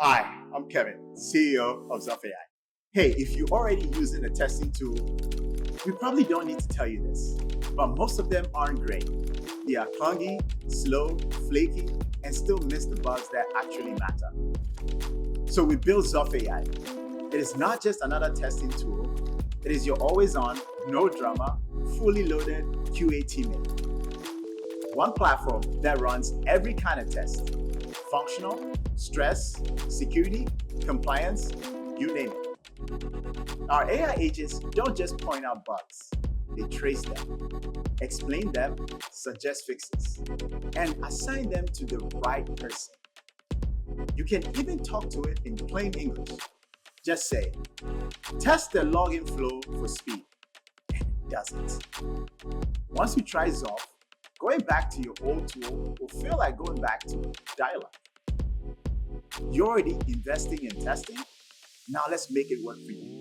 Hi, I'm Kevin, CEO of Zof AI. Hey, if you're already using a testing tool, we probably don't need to tell you this, but most of them aren't great. They are clunky, slow, flaky, and still miss the bugs that actually matter. So we built Zof AI. It is not just another testing tool, it is your always on, no drama, fully loaded QA teammate. One platform that runs every kind of test: functional, stress, security, compliance, you name it. Our AI agents don't just point out bugs, they trace them, explain them, suggest fixes, and assign them to the right person. You can even talk to it in plain English. Just say, test the login flow for speed, and it does it. Once you try Zof, going back to your old tool will feel like going back to dial-up. You're already investing in testing. Now let's make it work for you.